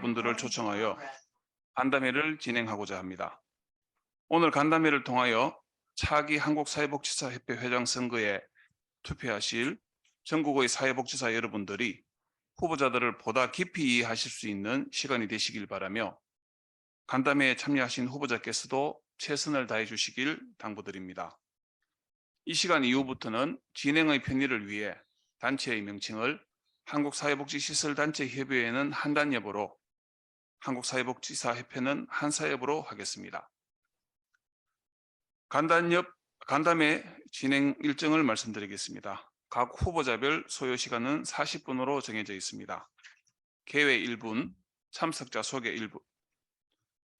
후보자분들을 초청하여 간담회를 진행하고자 합니다. 오늘 간담회를 통하여 차기 한국사회복지사협회 회장 선거에 투표하실 전국의 사회복지사 여러분들이 후보자들을 보다 깊이 이해하실 수 있는 시간이 되시길 바라며 간담회에 참여하신 후보자께서도 최선을 다해 주시길 당부드립니다. 이 시간 이후부터는 진행의 편의를 위해 단체의 명칭을 한국사회복지시설단체협의회는 한단협으로, 한국사회복지사협회는 한사협으로 하겠습니다. 간담회 진행 일정을 말씀드리겠습니다. 각 후보자별 소요 시간은 40분으로 정해져 있습니다. 개회 1분, 참석자 소개 1분,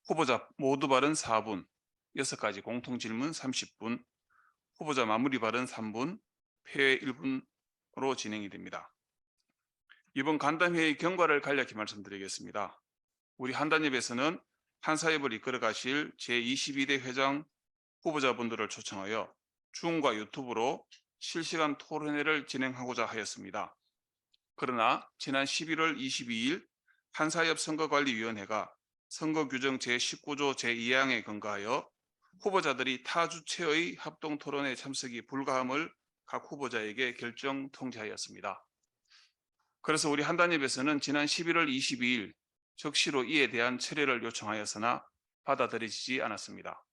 후보자 모두 발언 4분, 6가지 공통 질문 30분, 후보자 마무리 발언 3분, 폐회 1분으로 진행이 됩니다. 이번 간담회의 경과를 간략히 말씀드리겠습니다. 우리 한단협에서는 한사협을 이끌어 가실 제22대 회장 후보자분들을 초청하여 줌과 유튜브로 실시간 토론회를 진행하고자 하였습니다. 그러나 지난 11월 22일 한사협 선거관리위원회가 선거규정 제19조 제2항에 근거하여 후보자들이 타 주체의 합동 토론회 참석이 불가함을 각 후보자에게 결정 통지하였습니다. 그래서 우리 한단협에서는 지난 11월 22일 적시로 이에 대한 철회를 요청하였으나 받아들여지지 않았습니다.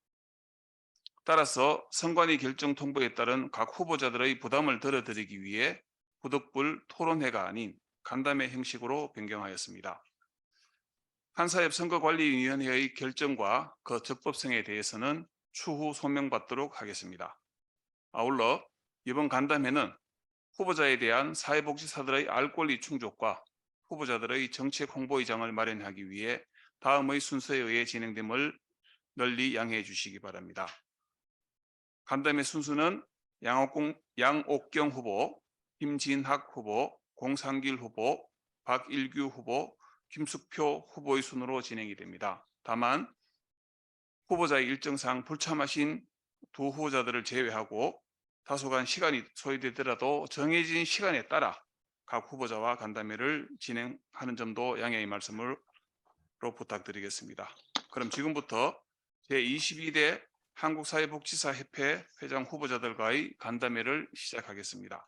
따라서 선관위 결정 통보에 따른 각 후보자들의 부담을 덜어드리기 위해 부득불 토론회가 아닌 간담회 형식으로 변경하였습니다. 한사협 선거관리위원회의 결정과 그 적법성에 대해서는 추후 소명받도록 하겠습니다. 아울러 이번 간담회는 후보자에 대한 사회복지사들의 알 권리 충족과 후보자들의 정책 홍보의장을 마련하기 위해 다음의 순서에 의해 진행됨을 널리 양해해 주시기 바랍니다. 간담회 순서는 양옥경 후보, 김진학 후보, 공상길 후보, 박일규 후보, 김숙표 후보의 순으로 진행이 됩니다. 다만 후보자의 일정상 불참하신 두 후보자들을 제외하고 다소간 시간이 소요되더라도 정해진 시간에 따라 각 후보자와 간담회를 진행하는 점도 양해의 말씀으로 부탁드리겠습니다. 그럼 지금부터 제22대 한국사회복지사협회 회장 후보자들과의 간담회를 시작하겠습니다.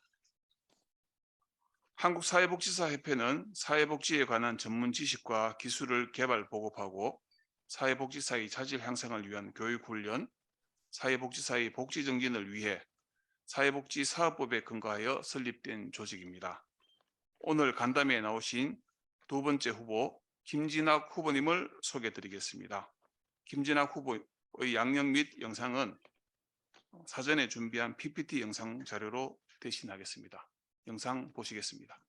한국사회복지사협회는 사회복지에 관한 전문 지식과 기술을 개발 보급하고 사회복지사의 자질 향상을 위한 교육훈련, 사회복지사의 복지 증진을 위해 사회복지사업법에 근거하여 설립된 조직입니다. 오늘 간담회에 나오신 두 번째 후보 김진학 후보님을 소개드리겠습니다. 김진학 후보의 양력 및 영상은 사전에 준비한 PPT 영상 자료로 대신하겠습니다. 영상 보시겠습니다.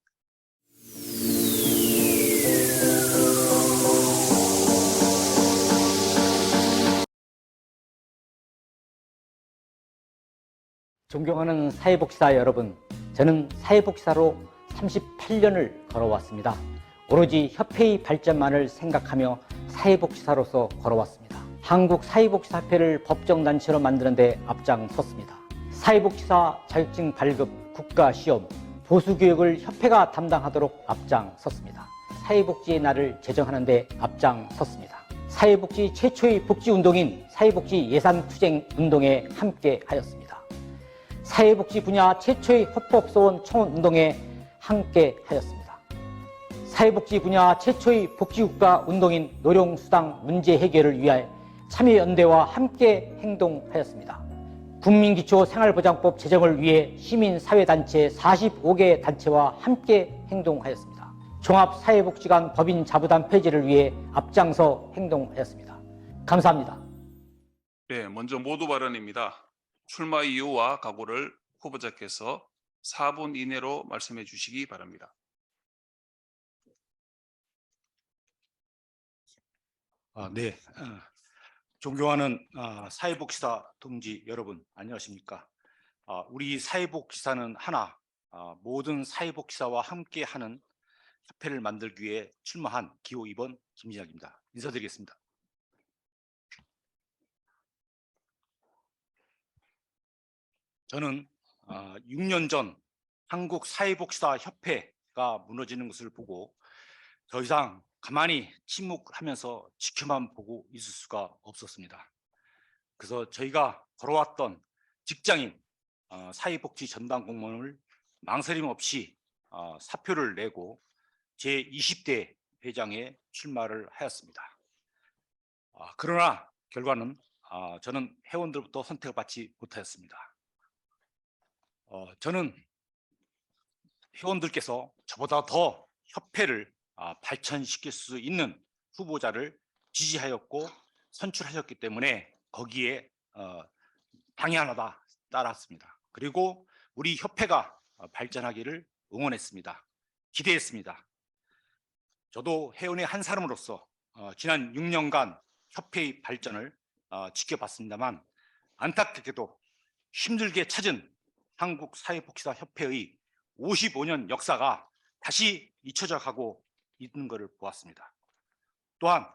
존경하는 사회복지사 여러분, 저는 사회복지사로 38년을 걸어왔습니다. 오로지 협회의 발전만을 생각하며 사회복지사로서 걸어왔습니다. 한국사회복지사협회를 법정단체로 만드는 데 앞장섰습니다. 사회복지사 자격증 발급, 국가시험, 보수교육을 협회가 담당하도록 앞장섰습니다. 사회복지의 날을 제정하는 데 앞장섰습니다. 사회복지 최초의 복지운동인 사회복지 예산투쟁운동에 함께하였습니다. 사회복지 분야 최초의 헌법소원 청원운동에 함께하였습니다. 사회복지 분야 최초의 복지국가운동인 노령수당 문제 해결을 위해 참여연대와 함께 행동하였습니다. 국민기초생활보장법 제정을 위해 시민사회단체 45개 단체와 함께 행동하였습니다. 종합사회복지관 법인 자부담 폐지를 위해 앞장서 행동하였습니다. 감사합니다. 네, 먼저 모두 발언입니다. 출마 이유와 각오를 후보자께서 4분 이내로 말씀해 주시기 바랍니다. 네, 존경하는 사회복지사 동지 여러분, 안녕하십니까? 우리 사회복지사는 하나, 모든 사회복지사와 함께하는 협회를 만들기 위해 출마한 기호 2번 김진학입니다. 인사드리겠습니다. 저는 6년 전 한국사회복지사협회가 무너지는 것을 보고 더 이상 가만히 침묵하면서 지켜만 보고 있을 수가 없었습니다. 그래서 저희가 걸어왔던 직장인 사회복지 전담 공무원을 망설임 없이 사표를 내고 제20대 회장에 출마를 하였습니다. 그러나 결과는 저는 회원들부터 선택을 받지 못하였습니다. 저는 회원들께서 저보다 더 협회를 발전시킬 수 있는 후보자를 지지하였고 선출하셨기 때문에 거기에 당연하다 따랐습니다. 그리고 우리 협회가 발전하기를 응원했습니다. 기대했습니다. 저도 회원의 한 사람으로서 지난 6년간 협회의 발전을 지켜봤습니다만 안타깝게도 힘들게 찾은 한국사회복지사협회의 55년 역사가 다시 잊혀져 가고 있는 것을 보았습니다. 또한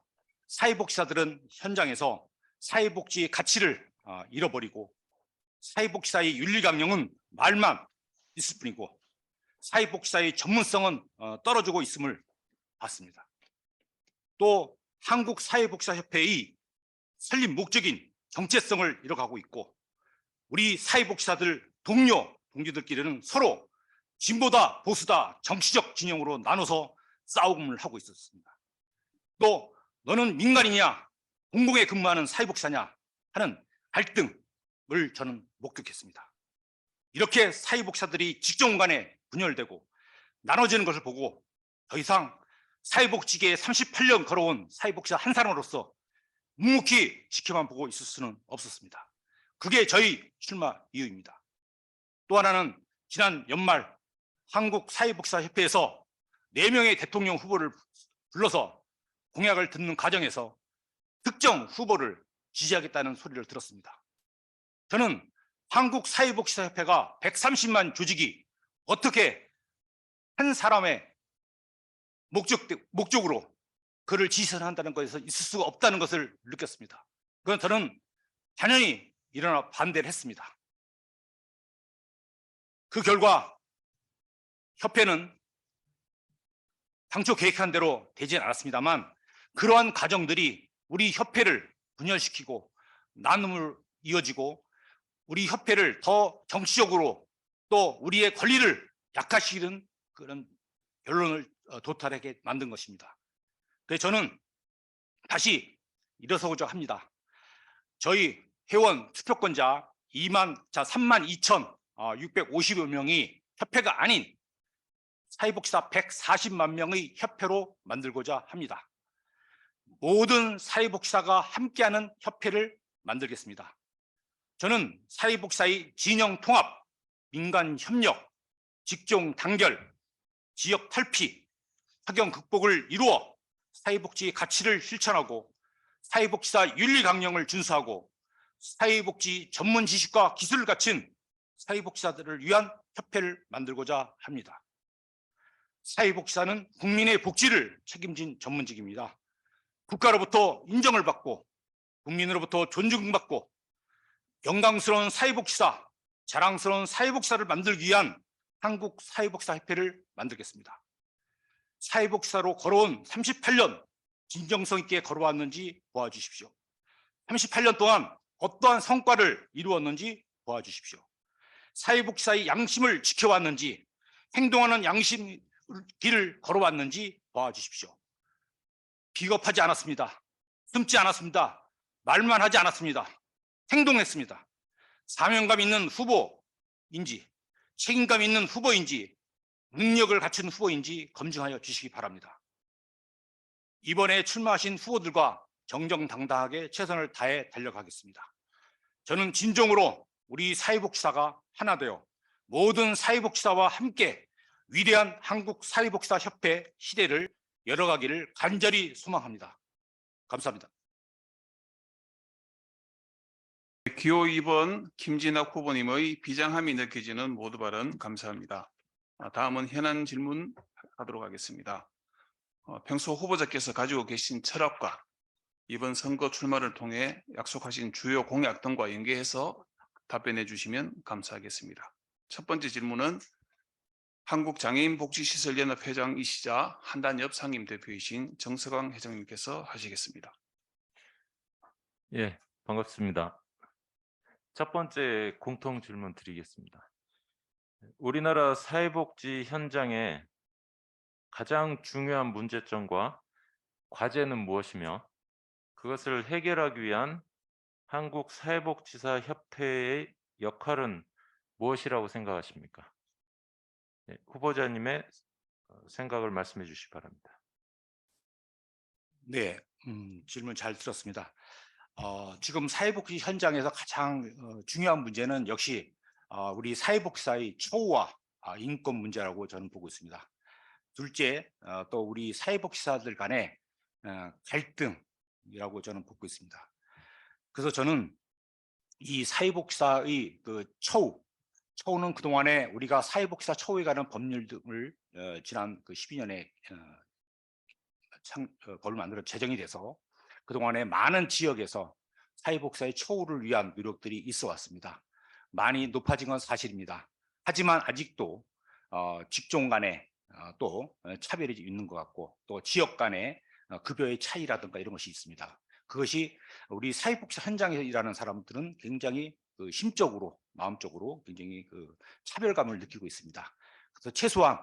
사회복지사들은 현장에서 사회복지의 가치를 잃어버리고 사회복지사의 윤리강령은 말만 있을 뿐이고 사회복지사의 전문성은 떨어지고 있음을 봤습니다. 또 한국사회복지사협회의 설립 목적인 정체성을 잃어가고 있고 우리 사회복지사들 동료들끼리는 서로 진보다 보수다 정치적 진영으로 나눠서 싸움을 하고 있었습니다. 또 너는 민간이냐 공공에 근무하는 사회복지사냐 하는 갈등을 저는 목격했습니다. 이렇게 사회복지사들이 직종 간에 분열되고 나눠지는 것을 보고 더 이상 사회복지계에 38년 걸어온 사회복지사 한 사람으로서 묵묵히 지켜만 보고 있을 수는 없었습니다. 그게 저희 출마 이유입니다. 또 하나는 지난 연말 한국사회복지사협회에서 4명의 대통령 후보를 불러서 공약을 듣는 과정에서 특정 후보를 지지하겠다는 소리를 들었습니다. 저는 한국사회복지사협회가 130만 조직이 어떻게 한 사람의 목적으로 그를 지지한다는 것에서 있을 수가 없다는 것을 느꼈습니다. 그건 저는 당연히 일어나 반대를 했습니다. 그 결과 협회는 당초 계획한 대로 되지는 않았습니다만 그러한 과정들이 우리 협회를 분열시키고 나눔을 이어지고 우리 협회를 더 정치적으로 또 우리의 권리를 약화시키는 그런 결론을 도달하게 만든 것입니다. 그래서 저는 다시 일어서고자 합니다. 저희 회원 투표권자 32,650여 명이 협회가 아닌 사회복지사 140만 명의 협회로 만들고자 합니다. 모든 사회복지사가 함께하는 협회를 만들겠습니다. 저는 사회복지사의 진영 통합, 민간 협력, 직종 단결, 지역 탈피, 학경 극복을 이루어 사회복지의 가치를 실천하고 사회복지사 윤리 강령을 준수하고 사회복지 전문 지식과 기술을 갖춘 사회복지사들을 위한 협회를 만들고자 합니다. 사회복지사는 국민의 복지를 책임진 전문직입니다. 국가로부터 인정을 받고 국민으로부터 존중받고 영광스러운 사회복지사, 자랑스러운 사회복지사를 만들기 위한 한국사회복지사협회를 만들겠습니다. 사회복지사로 걸어온 38년 진정성 있게 걸어왔는지 보아주십시오. 38년 동안 어떠한 성과를 이루었는지 보아주십시오. 사회복지사의 양심을 지켜왔는지 행동하는 양심 길을 걸어왔는지 보아주십시오. 비겁하지 않았습니다. 숨지 않았습니다. 말만 하지 않았습니다. 행동했습니다. 사명감 있는 후보인지 책임감 있는 후보인지 능력을 갖춘 후보인지 검증하여 주시기 바랍니다. 이번에 출마하신 후보들과 정정당당하게 최선을 다해 달려가겠습니다. 저는 진정으로 우리 사회복지사가 하나 되어 모든 사회복지사와 함께 위대한 한국사회복지사협회 시대를 열어가기를 간절히 소망합니다. 감사합니다. 기호 2번 김진학 후보님의 비장함이 느껴지는 모두 발언 감사합니다. 다음은 현안 질문 하도록 하겠습니다. 평소 후보자께서 가지고 계신 철학과 이번 선거 출마를 통해 약속하신 주요 공약 등과 연계해서 답변해 주시면 감사하겠습니다. 첫 번째 질문은 한국장애인복지시설연합 회장이시자 한단협 상임대표이신 정석왕 회장님께서 하시겠습니다. 예, 반갑습니다. 첫 번째 공통 질문 드리겠습니다. 우리나라 사회복지 현장의 가장 중요한 문제점과 과제는 무엇이며 그것을 해결하기 위한 한국사회복지사협회의 역할은 무엇이라고 생각하십니까? 예, 후보자님의 생각을 말씀해 주시기 바랍니다. 네, 질문 잘 들었습니다. 지금 사회복지 현장에서 가장 중요한 문제는 역시 우리 사회복지사의 처우와 인권 문제라고 저는 보고 있습니다. 둘째, 또 우리 사회복지사들 간의 갈등이라고 저는 보고 있습니다. 그래서 저는 이 사회복지사의 그 처우는 그동안에 우리가 사회복지사 처우에 관한 법률 등을 지난 그 12년에 법을 만들어 제정이 돼서 그동안에 많은 지역에서 사회복지사의 처우를 위한 노력들이 있어 왔습니다. 많이 높아진 건 사실입니다. 하지만 아직도 직종 간에 또 차별이 있는 것 같고 또 지역 간의 급여의 차이라든가 이런 것이 있습니다. 그것이 우리 사회복지 현장에서 일하는 사람들은 굉장히 심적으로 마음적으로 굉장히 차별감을 느끼고 있습니다. 그래서 최소한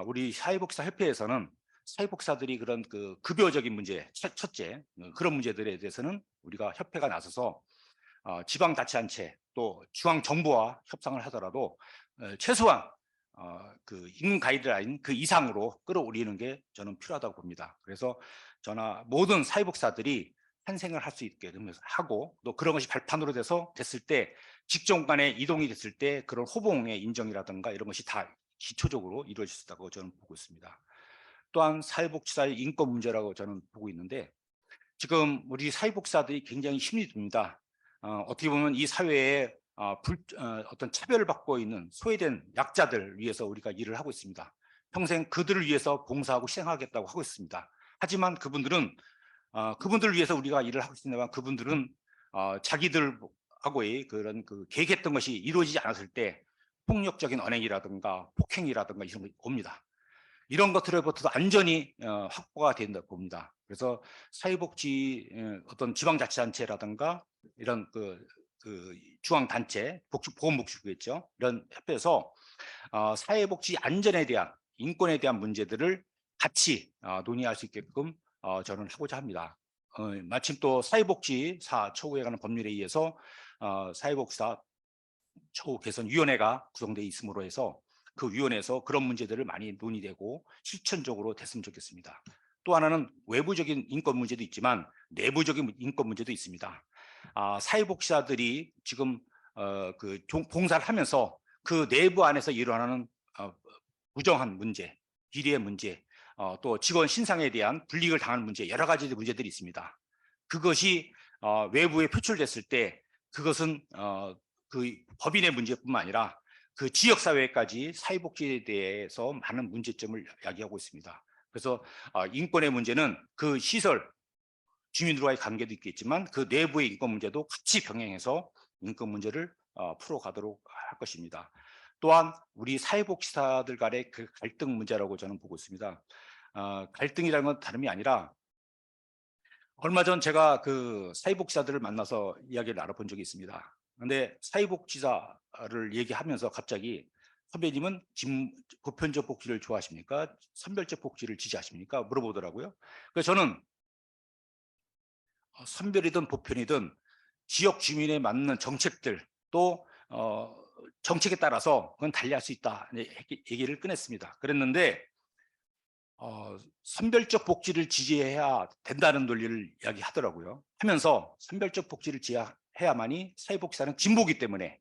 우리 사회복지사 협회에서는 사회복지사들이 그런 급여적인 문제, 첫째 그런 문제들에 대해서는 우리가 협회가 나서서 지방자치단체 또 중앙정부와 협상을 하더라도 최소한 그 임금 가이드라인 그 이상으로 끌어올리는 게 저는 필요하다고 봅니다. 그래서 저나 모든 사회복지사들이 환생을 할 수 있게 하고 또 그런 것이 발판으로 됐을 때 직종 간에 이동이 됐을 때 그런 호봉의 인정이라든가 이런 것이 다 기초적으로 이루어질 수 있다고 저는 보고 있습니다. 또한 사회복지사의 인권 문제라고 저는 보고 있는데 지금 우리 사회복지사들이 굉장히 힘이 듭니다. 어떻게 보면 이 사회에 어떤 차별을 받고 있는 소외된 약자들을 위해서 우리가 일을 하고 있습니다. 평생 그들을 위해서 봉사하고 희생하겠다고 하고 있습니다. 하지만 그분들을 위해서 우리가 일을 하고 있습니다만 그분들은 자기들하고의 그런 계획했던 것이 이루어지지 않았을 때 폭력적인 언행이라든가 폭행이라든가 이런 게 옵니다. 이런 것들로부터 안전이 확보가 된다고 봅니다. 그래서 사회복지 어떤 지방자치단체라든가 이런 중앙단체, 보건복지부겠죠. 이런 협회에서 사회복지 안전에 대한 인권에 대한 문제들을 같이 논의할 수 있게끔 저는 하고자 합니다. 마침 또 사회복지사 처우에 관한 법률에 의해서 사회복지사 처우 개선위원회가 구성되어 있음으로 해서 그 위원회에서 그런 문제들을 많이 논의되고 실천적으로 됐으면 좋겠습니다. 또 하나는 외부적인 인권 문제도 있지만 내부적인 인권 문제도 있습니다. 사회복지사들이 지금 봉사를 하면서 그 내부 안에서 일어나는 부정한 문제, 비리의 문제, 또 직원 신상에 대한 불이익을 당하는 문제, 여러 가지 문제들이 있습니다. 그것이 외부에 표출됐을 때 그것은 그 법인의 문제뿐만 아니라 그 지역사회까지 사회복지에 대해서 많은 문제점을 야기하고 있습니다. 그래서 인권의 문제는 그 시설, 주민들과의 관계도 있겠지만 그 내부의 인권 문제도 같이 병행해서 인권 문제를 풀어가도록 할 것입니다. 또한 우리 사회복지사들 간의 그 갈등 문제라고 저는 보고 있습니다. 갈등이라는 건 다름이 아니라 얼마 전 제가 그 사회복지사들을 만나서 이야기를 나눠본 적이 있습니다. 그런데 사회복지사를 얘기하면서 갑자기 선배님은 보편적 복지를 좋아하십니까? 선별적 복지를 지지하십니까? 물어보더라고요. 그래서 저는 선별이든 보편이든 지역 주민에 맞는 정책들 또 정책에 따라서 그건 달리할 수 있다 얘기를 꺼냈습니다. 그랬는데 선별적 복지를 지지해야 된다는 논리를 이야기하더라고요. 하면서 선별적 복지를 지지해야만이 사회복지사는 진보기 때문에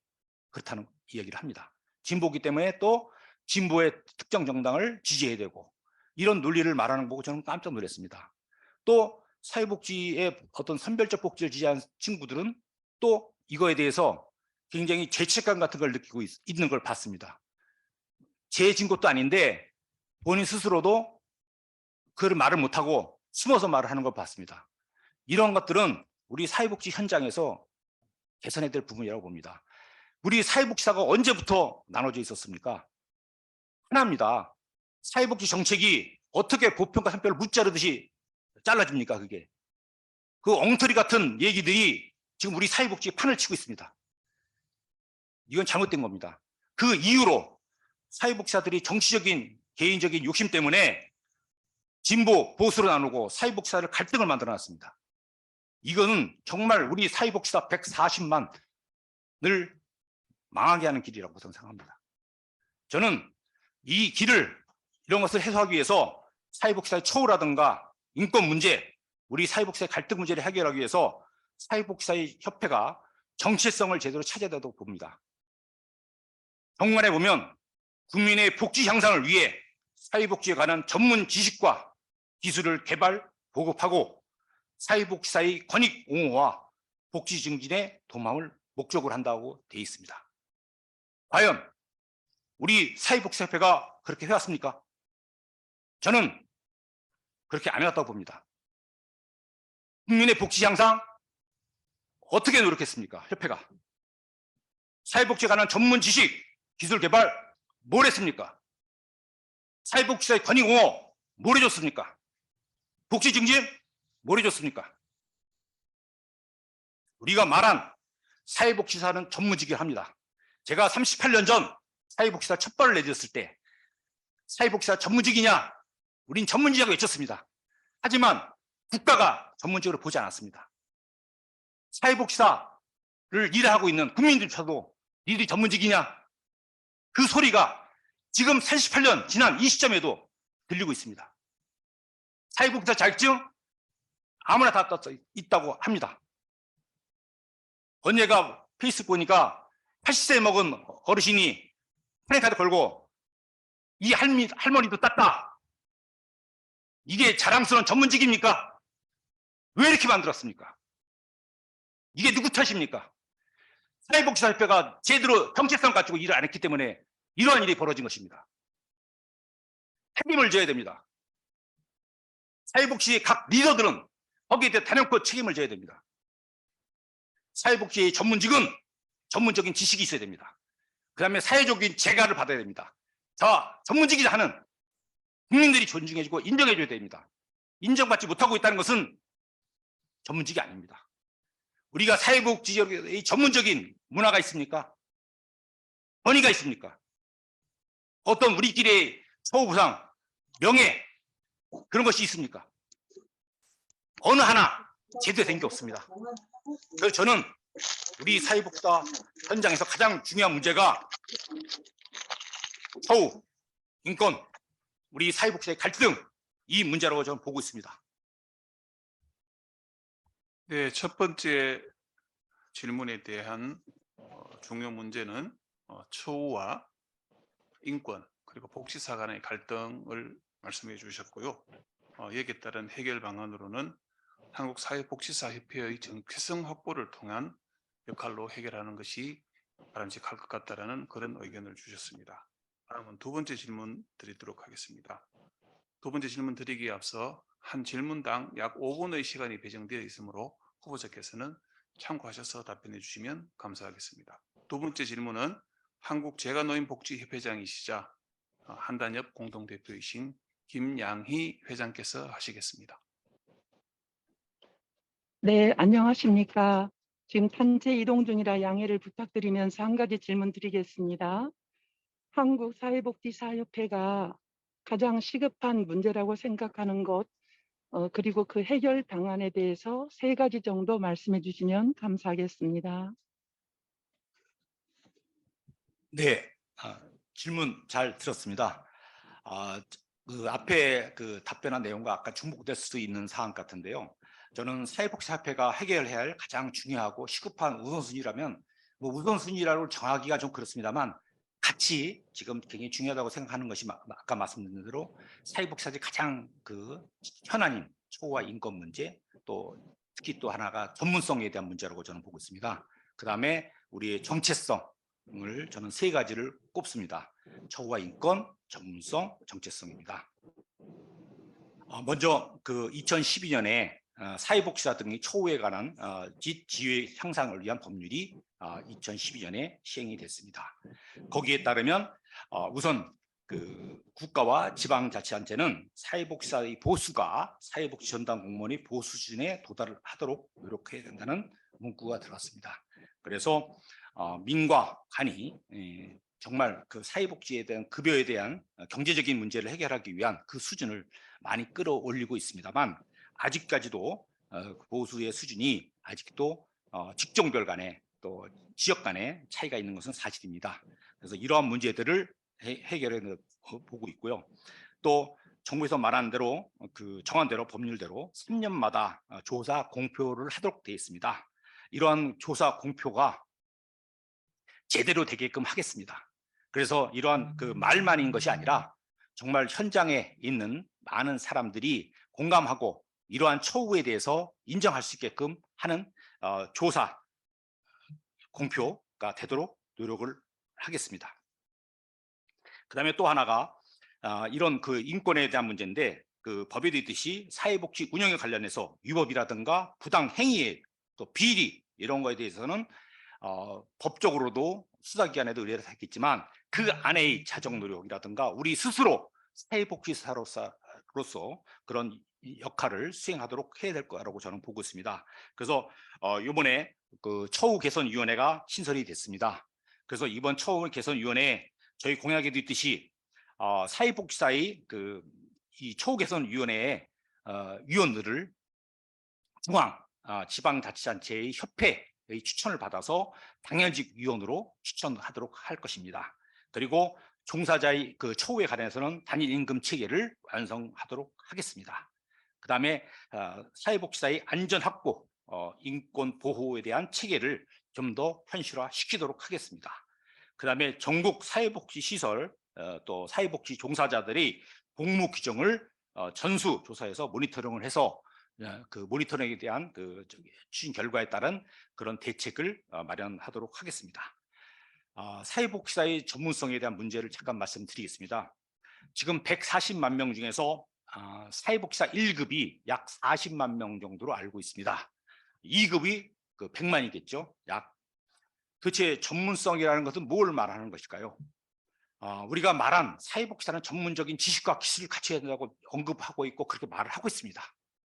그렇다는 이야기를 합니다. 진보기 때문에 또 진보의 특정 정당을 지지해야 되고 이런 논리를 말하는 거 보고 저는 깜짝 놀랐습니다. 또 사회복지의 어떤 선별적 복지를 지지하는 친구들은 또 이거에 대해서 굉장히 죄책감 같은 걸 느끼고 있는 걸 봤습니다. 죄진 것도 아닌데 본인 스스로도 그걸 말을 못하고 숨어서 말을 하는 걸 봤습니다. 이런 것들은 우리 사회복지 현장에서 개선해야 될 부분이라고 봅니다. 우리 사회복지사가 언제부터 나눠져 있었습니까? 하나입니다. 사회복지 정책이 어떻게 보편과 편편을 무자르듯이 잘라집니까? 그게 그 엉터리 같은 얘기들이 지금 우리 사회복지에 판을 치고 있습니다. 이건 잘못된 겁니다. 그 이유로 사회복지사들이 정치적인 개인적인 욕심 때문에 진보 보수로 나누고 사회복지사를 갈등을 만들어놨습니다. 이거는 정말 우리 사회복지사 140만을 망하게 하는 길이라고 저는 생각합니다. 저는 이 길을 이런 것을 해소하기 위해서 사회복지사의 처우라든가 인권 문제, 우리 사회복지사의 갈등 문제를 해결하기 위해서 사회복지사의 협회가 정체성을 제대로 찾아야 된다고 봅니다. 정관에 보면 국민의 복지 향상을 위해 사회복지에 관한 전문 지식과 기술을 개발, 보급하고 사회복지사의 권익 옹호와 복지 증진에 도움을 목적으로 한다고 되어 있습니다. 과연 우리 사회복지협회가 그렇게 해왔습니까? 저는 그렇게 안 해왔다고 봅니다. 국민의 복지 향상 어떻게 노력했습니까? 협회가. 사회복지에 관한 전문 지식, 기술 개발 뭘 했습니까? 사회복지사의 권익 옹호 뭘 해줬습니까? 복지 증진 뭘 해줬습니까? 우리가 말한 사회복지사는 전문직을 합니다. 제가 38년 전 사회복지사 첫 발을 내딛었을 때 사회복지사 전문직이냐? 우린 전문직이라고 외쳤습니다. 하지만 국가가 전문직으로 보지 않았습니다. 사회복지사를 일하고 있는 국민들조차도 니들이 전문직이냐? 그 소리가 지금 38년 지난 이 시점에도 들리고 있습니다. 사회복지사 자격증 아무나 다 있다고 합니다. 언제가 페이스북 보니까 80세 먹은 어르신이 플래카드 걸고 이 할머니도 땄다. 이게 자랑스러운 전문직입니까? 왜 이렇게 만들었습니까? 이게 누구 탓입니까? 사회복지사협회가 제대로 정체성 가지고 일을 안 했기 때문에 이러한 일이 벌어진 것입니다. 책임을 져야 됩니다. 사회복지의 각 리더들은 거기에 대해 단연코 책임을 져야 됩니다. 사회복지의 전문직은 전문적인 지식이 있어야 됩니다. 그 다음에 사회적인 재가를 받아야 됩니다. 자, 전문직이자 하는 국민들이 존중해주고 인정해줘야 됩니다. 인정받지 못하고 있다는 것은 전문직이 아닙니다. 우리가 사회복지의 전문적인 문화가 있습니까? 권위가 있습니까? 어떤 우리끼리의 처우보상, 명예 그런 것이 있습니까? 어느 하나 제대로 된 게 없습니다. 그래서 저는 우리 사회복지사 현장에서 가장 중요한 문제가 처우, 인권, 우리 사회복지사의 갈등 이 문제라고 저는 보고 있습니다. 네, 첫 번째 질문에 대한 중요 문제는 처우와 인권 그리고 복지사 간의 갈등을 말씀해 주셨고요. 여기에 따른 해결 방안으로는 한국사회복지사협회의 정체성 확보를 통한 역할로 해결하는 것이 바람직할 것 같다라는 그런 의견을 주셨습니다. 다음은 두 번째 질문 드리도록 하겠습니다. 두 번째 질문 드리기에 앞서 한 질문당 약 5분의 시간이 배정되어 있으므로 후보자께서는 참고하셔서 답변해 주시면 감사하겠습니다. 두 번째 질문은 한국재가노인복지협회장이시자 한단협 공동대표이신 김양희 회장께서 하시겠습니다. 네, 안녕하십니까. 지금 탄체 이동 중이라 양해를 부탁드리면서 한 가지 질문 드리겠습니다. 한국사회복지사협회가 가장 시급한 문제라고 생각하는 것, 그리고 그 해결 방안에 대해서 3가지 정도 말씀해 주시면 감사하겠습니다. 네, 질문 잘 들었습니다. 그 앞에 그 답변한 내용과 아까 중복될 수도 있는 사안 같은데요. 저는 사회복지협회가 해결해야 할 가장 중요하고 시급한 우선순위라면 뭐 우선순위라고 정하기가 좀 그렇습니다만 같이 지금 굉장히 중요하다고 생각하는 것이 아까 말씀드린 대로 사회복지사들이 가장 그 현안인 처우와 인권 문제 또 특히 또 하나가 전문성에 대한 문제라고 저는 보고 있습니다. 그 다음에 우리의 정체성을 저는 3가지를 꼽습니다. 처우와 인권, 전문성, 정체성입니다. 먼저 그 2012년에 사회복지사 등의 처우에 관한 지위 향상을 위한 법률이 2012년에 시행이 됐습니다. 거기에 따르면 우선 그 국가와 지방자치단체는 사회복지사의 보수가 사회복지 전담 공무원의 보수 수준에 도달하도록 노력해야 된다는 문구가 들어갔습니다. 그래서 민과 관이 정말 그 사회복지에 대한 급여에 대한 경제적인 문제를 해결하기 위한 그 수준을 많이 끌어올리고 있습니다만 아직까지도 보수의 수준이 아직도 직종별 간에 또 지역 간에 차이가 있는 것은 사실입니다. 그래서 이러한 문제들을 해결해 보고 있고요. 또 정부에서 말한 대로 그 정한 대로 법률대로 3년마다 조사 공표를 하도록 되어 있습니다. 이러한 조사 공표가 제대로 되게끔 하겠습니다. 그래서 이러한 그 말만인 것이 아니라 정말 현장에 있는 많은 사람들이 공감하고 이러한 처우에 대해서 인정할 수 있게끔 하는 조사 공표가 되도록 노력을 하겠습니다. 그다음에 또 하나가 이런 그 인권에 대한 문제인데 그 법에 되어 있듯이 사회복지 운영에 관련해서 위법이라든가 부당 행위에 또 비리 이런 거에 대해서는 법적으로도 수사기관에도 의뢰를 했겠지만 그 안의 자정 노력이라든가 우리 스스로 사회복지사로서 그런 역할을 수행하도록 해야 될 거라고 저는 보고 있습니다. 그래서 이번에 그 처우 개선위원회가 신설이 됐습니다. 그래서 이번 처우개선위원회에 저희 공약에도 있듯이 사회복지사의 이 처우개선위원회의 위원들을 중앙 지방자치단체의 협회의 추천을 받아서 당연직 위원으로 추천하도록 할 것입니다. 그리고 종사자의 그 처우에 관해서는 단일 임금 체계를 완성하도록 하겠습니다. 그다음에 사회복지사의 안전 확보, 인권 보호에 대한 체계를 좀 더 현실화시키도록 하겠습니다. 그다음에 전국 사회복지 시설 또 사회복지 종사자들의 복무 규정을 전수 조사해서 모니터링을 해서 그 모니터링에 대한 그 추진 결과에 따른 그런 대책을 마련하도록 하겠습니다. 사회복지사의 전문성에 대한 문제를 잠깐 말씀드리겠습니다. 지금 140만 명 중에서 사회복지사 1급이 약 40만 명 정도로 알고 있습니다. 2급이 그 100만이겠죠. 도대체 전문성이라는 것은 뭘 말하는 것일까요? 우리가 말한 사회복지사는 전문적인 지식과 기술을 갖춰야 된다고 언급하고 있고 그렇게 말을 하고 있습니다.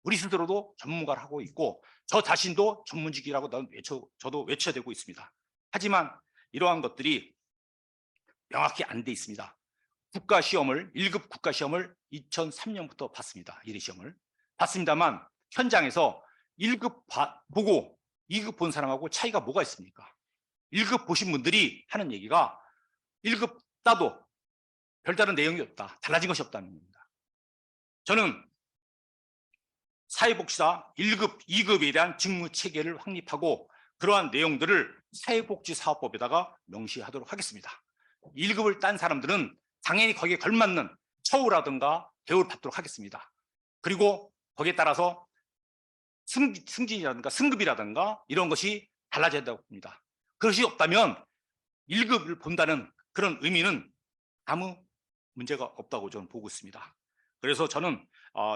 우리 스스로도 전문가를 하고 있고 저 자신도 전문직이라고 저도 외쳐대고 있습니다. 하지만 이러한 것들이 명확히 안 돼 있습니다. 1급 국가시험을 2003년부터 봤습니다. 1회 시험을 봤습니다만 현장에서 1급 보고 2급 본 사람하고 차이가 뭐가 있습니까? 1급 보신 분들이 하는 얘기가 1급 따도 별다른 내용이 없다. 달라진 것이 없다는 겁니다. 저는 사회복지사 1급, 2급에 대한 직무체계를 확립하고 그러한 내용들을 사회복지사업법에다가 명시하도록 하겠습니다. 1급을 딴 사람들은 당연히 거기에 걸맞는 처우라든가 대우를 받도록 하겠습니다. 그리고 거기에 따라서 승진이라든가 승급이라든가 이런 것이 달라져야 된다고 봅니다. 그것이 없다면 1급을 본다는 그런 의미는 아무 문제가 없다고 저는 보고 있습니다. 그래서 저는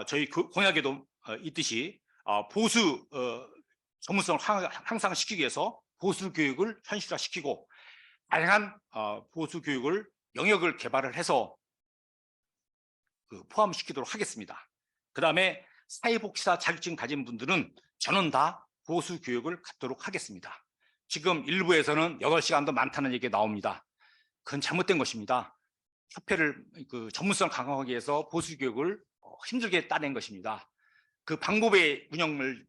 저희 공약에도 있듯이 보수 전문성을 향상 시키기 위해서 보수 교육을 현실화시키고 다양한 보수 교육을 영역을 개발을 해서 포함시키도록 하겠습니다. 그다음에 사회복지사 자격증 가진 분들은 저는 다 보수 교육을 갖도록 하겠습니다. 지금 일부에서는 8시간도 많다는 얘기가 나옵니다. 그건 잘못된 것입니다. 협회를 전문성을 강화하기 위해서 보수 교육을 힘들게 따낸 것입니다. 그 방법의 운영을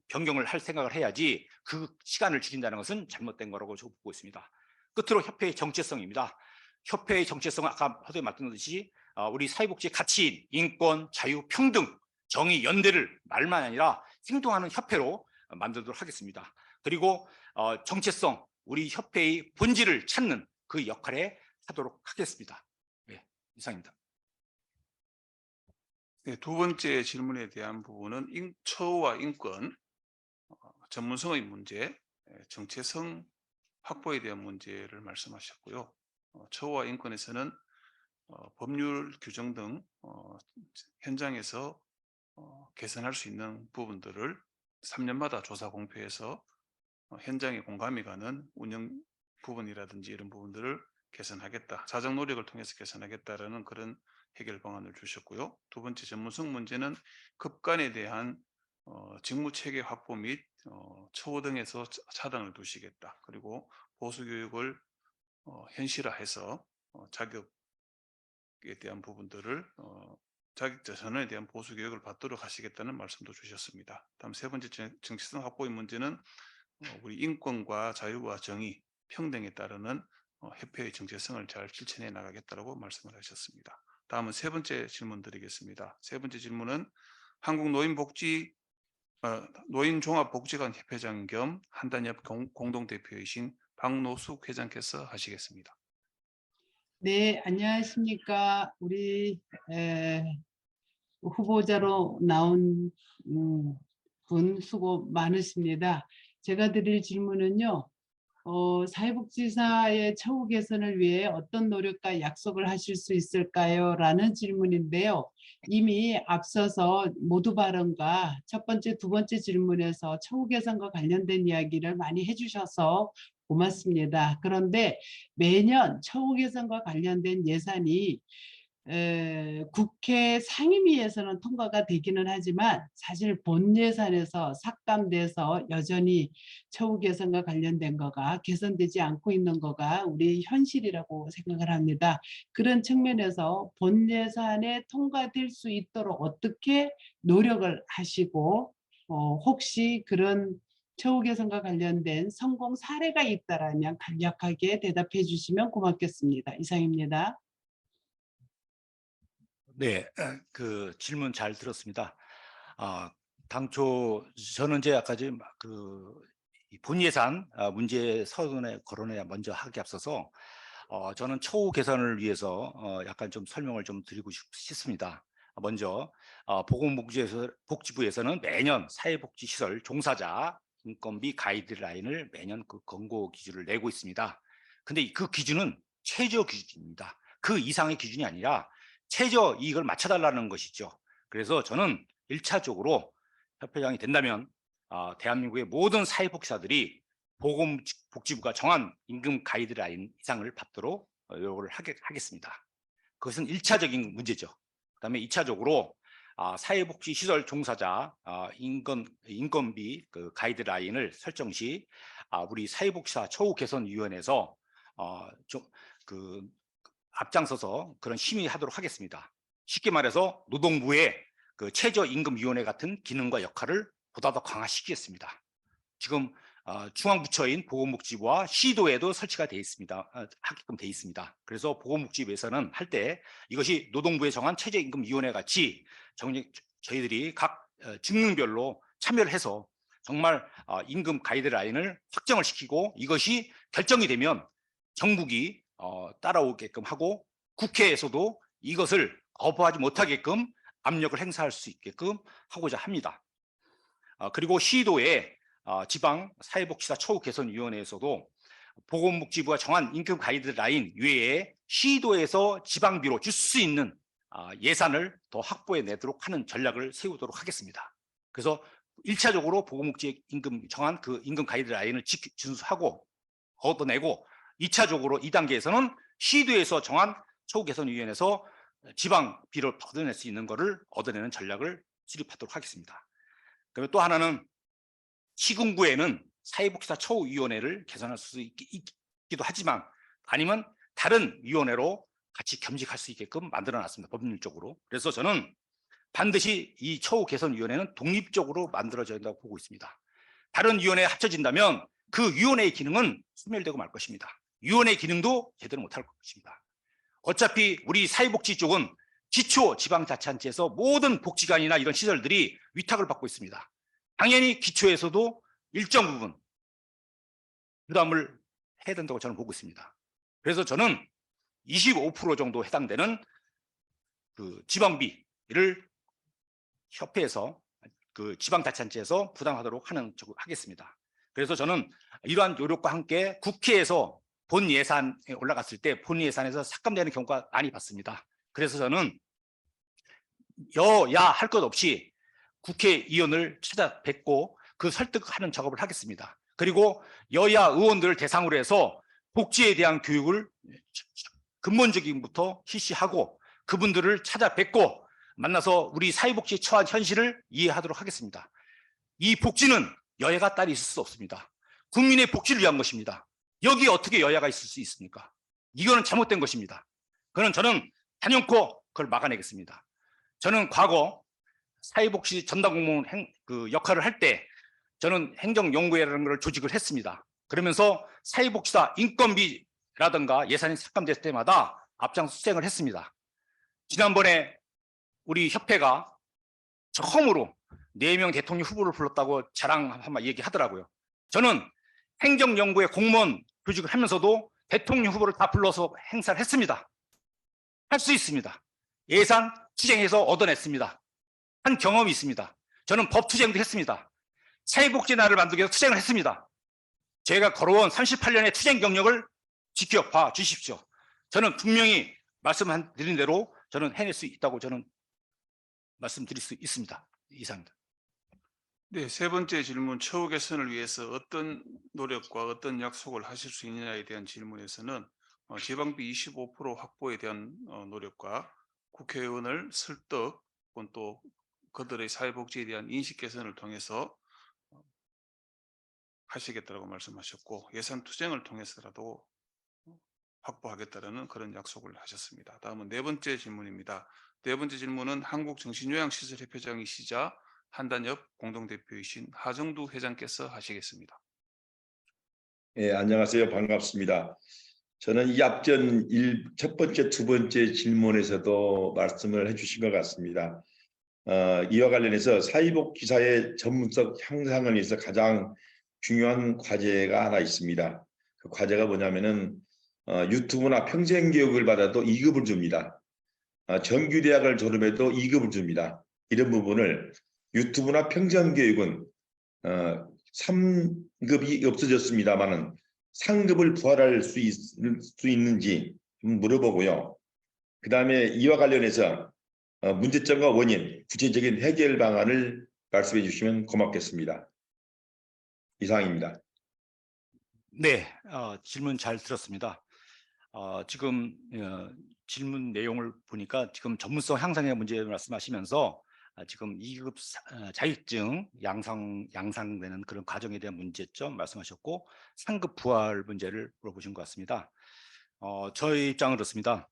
변경을 할 생각을 해야지 그 시간을 줄인다는 것은 잘못된 거라고 저는 보고 있습니다. 끝으로 협회의 정체성입니다. 협회의 정체성은 아까 허도에 말씀드렸듯이 우리 사회복지의 가치인 인권, 자유, 평등, 정의, 연대를 말만 아니라 행동하는 협회로 만들도록 하겠습니다. 그리고 정체성, 우리 협회의 본질을 찾는 그 역할에 하도록 하겠습니다. 네, 이상입니다. 네, 두 번째 질문에 대한 부분은 처우와 인권, 전문성의 문제, 정체성 확보에 대한 문제를 말씀하셨고요. 처우와 인권에서는 법률 규정 등 현장에서 개선할 수 있는 부분들을 3년마다 조사 공표해서 현장에 공감이 가는 운영 부분이라든지 이런 부분들을 개선하겠다. 자정 노력을 통해서 개선하겠다라는 그런 해결 방안을 주셨고요. 두 번째 전문성 문제는 급간에 대한 직무 체계 확보 및 초등에서 차등을 두시겠다. 그리고 보수 교육을 현실화해서 자격에 대한 부분들을 자격자 전환에 대한 보수 교육을 받도록 하시겠다는 말씀도 주셨습니다. 다음 세 번째 정치성 확보의 문제는 우리 인권과 자유와 정의, 평등에 따르는 협회의 정체성을 잘 실천해 나가겠다고 말씀을 하셨습니다. 다음은 세 번째 질문 드리겠습니다. 세 번째 질문은 노인종합복지관 협회장 겸 한단협 공동대표이신 박노숙 회장께서 하시겠습니다. 네, 안녕하십니까. 우리 후보자로 나온 분 수고 많으십니다. 제가 드릴 질문은요. 사회복지사의 처우 개선을 위해 어떤 노력과 약속을 하실 수 있을까요? 라는 질문인데요. 이미 앞서서 모두 발언과 첫 번째, 두 번째 질문에서 처우 개선과 관련된 이야기를 많이 해주셔서 고맙습니다. 그런데 매년 처우 개선과 관련된 예산이 국회 상임위에서는 통과가 되기는 하지만 사실 본 예산에서 삭감돼서 여전히 처우 개선과 관련된 거가 개선되지 않고 있는 거가 우리 현실이라고 생각을 합니다. 그런 측면에서 본 예산에 통과될 수 있도록 어떻게 노력을 하시고 혹시 그런 처우 개선과 관련된 성공 사례가 있다라면 간략하게 대답해 주시면 고맙겠습니다. 이상입니다. 네, 그 질문 잘 들었습니다. 당초 저는 이제 아까 본 예산 문제 서론에 거론에 먼저 하기 앞서서 저는 처우 개선을 위해서 약간 좀 설명을 좀 드리고 싶습니다. 먼저 보건복지부에서는 매년 사회복지시설 종사자 인건비 가이드라인을 매년 그 권고 기준을 내고 있습니다. 근데 그 기준은 최저 기준입니다. 그 이상의 기준이 아니라 최저 이익을 맞춰달라는 것이죠. 그래서 저는 1차적으로 협회장이 된다면 대한민국의 모든 사회복지사들이 보건복지부가 정한 임금 가이드라인 이상을 받도록 요구를 하겠습니다. 그것은 1차적인 문제죠. 그다음에 2차적으로 사회복지시설 종사자 인건비 그 가이드라인을 설정 시 우리 사회복지사 처우개선위원회에서 앞장서서 그런 심의하도록 하겠습니다. 쉽게 말해서 노동부의 그 최저임금위원회 같은 기능과 역할을 보다 더 강화시키겠습니다. 지금 중앙부처인 보건복지부와 시도에도 설치가 되어 있습니다. 하게끔 되어 있습니다. 그래서 보건복지부에서는 할 때 이것이 노동부에 정한 최저임금위원회 같이 저희들이 각 직능별로 참여를 해서 정말 임금 가이드라인을 확정을 시키고 이것이 결정이 되면 전국이 따라오게끔 하고 국회에서도 이것을 거부하지 못하게끔 압력을 행사할 수 있게끔 하고자 합니다. 그리고 시도의 지방 사회복지사 처우개선위원회에서도 보건복지부가 정한 임금 가이드라인 외에 시도에서 지방비로 줄 수 있는 예산을 더 확보해 내도록 하는 전략을 세우도록 하겠습니다. 그래서 1차적으로 보건복지 임금 정한 그 임금 가이드라인을 준수하고 얻어내고 2차적으로 2단계에서는 시도에서 정한 처우개선위원회에서 지방비를 얻어낼 수 있는 것을 얻어내는 전략을 수립하도록 하겠습니다. 그리고 또 하나는 시군구에는 사회복지사 처우위원회를 개선할 수 있기도 하지만 아니면 다른 위원회로 같이 겸직할 수 있게끔 만들어놨습니다. 법률적으로. 그래서 저는 반드시 이 처우개선위원회는 독립적으로 만들어져야 한다고 보고 있습니다. 다른 위원회에 합쳐진다면 그 위원회의 기능은 소멸되고 말 것입니다. 위원회 기능도 제대로 못할 것입니다. 어차피 우리 사회복지 쪽은 기초지방자치단체에서 모든 복지관이나 이런 시설들이 위탁을 받고 있습니다. 당연히 기초에서도 일정 부분 부담을 해야 된다고 저는 보고 있습니다. 그래서 저는 25% 정도 해당되는 그 지방비를 협회에서 그 지방자치단체에서 부담하도록 하겠습니다. 그래서 저는 이러한 노력과 함께 국회에서 본 예산에 올라갔을 때 본 예산에서 삭감되는 경우가 많이 봤습니다. 그래서 저는 여야 할 것 없이 국회의원을 찾아뵙고 그 설득하는 작업을 하겠습니다. 그리고 여야 의원들을 대상으로 해서 복지에 대한 교육을 근본적인부터 실시하고 그분들을 찾아뵙고 만나서 우리 사회복지에 처한 현실을 이해하도록 하겠습니다. 이 복지는 여야가 따로 있을 수 없습니다. 국민의 복지를 위한 것입니다. 여기에 어떻게 여야가 있을 수 있습니까? 이거는 잘못된 것입니다. 그건 저는 단연코 그걸 막아내겠습니다. 저는 과거 사회복지 전담공무원 역할을 할 때 저는 행정연구회라는 걸 조직을 했습니다. 그러면서 사회복지사 인건비라든가 예산이 삭감됐을 때마다 앞장서 수행을 했습니다. 지난번에 우리 협회가 처음으로 4명 대통령 후보를 불렀다고 자랑 한번 얘기하더라고요. 저는 행정연구회 공무원 조직을 하면서도 대통령 후보를 다 불러서 행사를 했습니다. 할 수 있습니다. 예산 투쟁해서 얻어냈습니다. 한 경험이 있습니다. 저는 법 투쟁도 했습니다. 사회복지 나라를 만들기 위해서 투쟁을 했습니다. 제가 걸어온 38년의 투쟁 경력을 지켜봐 주십시오. 저는 분명히 말씀드린 대로 저는 해낼 수 있다고 저는 말씀드릴 수 있습니다. 이상입니다. 네, 세 번째 질문, 처우 개선을 위해서 어떤 노력과 어떤 약속을 하실 수 있느냐에 대한 질문에서는 지방비 25% 확보에 대한 노력과 국회의원을 설득, 혹은 또 그들의 사회복지에 대한 인식 개선을 통해서 하시겠다고 말씀하셨고, 예산 투쟁을 통해서라도 확보하겠다는 그런 약속을 하셨습니다. 다음은 네 번째 질문입니다. 네 번째 질문은 한국정신요양시설협회장이시자 한단협 공동대표이신 하정두 회장께서 하시겠습니다. 예, 안녕하세요. 반갑습니다. 저는 이 앞전 첫 번째, 두 번째 질문에서도 말씀을 해주신 것 같습니다. 이와 관련해서 사회복지사의 전문성 향상을 위해서 가장 중요한 과제가 하나 있습니다. 그 과제가 뭐냐면은 유튜브나 평생교육을 받아도 2급을 줍니다. 정규대학을 졸업해도 2급을 줍니다. 이런 부분을 유튜브나 평생교육은 3급이 없어졌습니다만은 상급을 부활할 수 있는지 물어보고요. 그 다음에 이와 관련해서 문제점과 원인, 구체적인 해결 방안을 말씀해 주시면 고맙겠습니다. 이상입니다. 네, 질문 잘 들었습니다. 지금 질문 내용을 보니까 지금 전문성 향상의 문제를 말씀하시면서 지금 2급 자격증 양상되는 그런 과정에 대한 문제점 말씀하셨고 3급 부활 문제를 물어보신 것 같습니다. 저의 입장은 그렇습니다.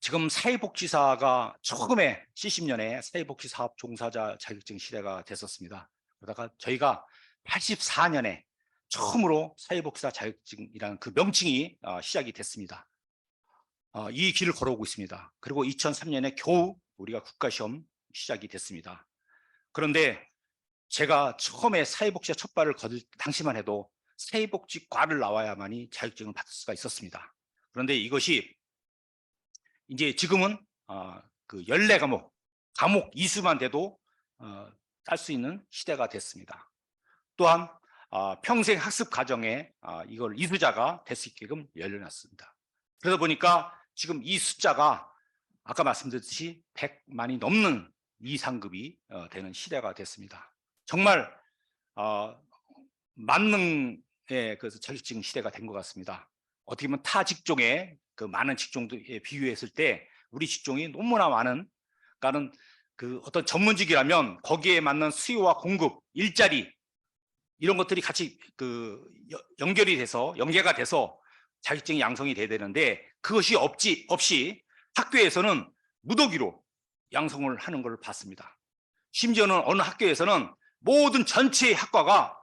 지금 사회복지사가 처음에 70년에 사회복지사업 종사자 자격증 시대가 됐었습니다. 그러다가 저희가 84년에 처음으로 사회복지사 자격증이라는 그 명칭이 시작이 됐습니다. 이 길을 걸어오고 있습니다. 그리고 2003년에 겨우 우리가 국가시험 시작이 됐습니다. 그런데 제가 처음에 사회복지사 첫 발을 거둘 당시만 해도 사회복지과를 나와야만이 자격증을 받을 수가 있었습니다. 그런데 이것이 이제 지금은 그 14과목, 과목 이수만 돼도 딸 수 있는 시대가 됐습니다. 또한 평생 학습 과정에 이걸 이수자가 될 수 있게끔 열려놨습니다. 그러다 보니까 지금 이 숫자가 아까 말씀드렸듯이 100만이 넘는 2, 3급이 되는 시대가 됐습니다. 정말 만능의 그 자격증 시대가 된 것 같습니다. 어떻게 보면 타 직종의 그 많은 직종에 비유했을 때 우리 직종이 너무나 많은, 그러니까는 그 어떤 전문직이라면 거기에 맞는 수요와 공급, 일자리 이런 것들이 같이 그 연계가 돼서 자격증이 양성이 돼야 되는데 그것이 없이 학교에서는 무더기로 양성을 하는 걸 봤습니다. 심지어는 어느 학교에서는 모든 전체의 학과가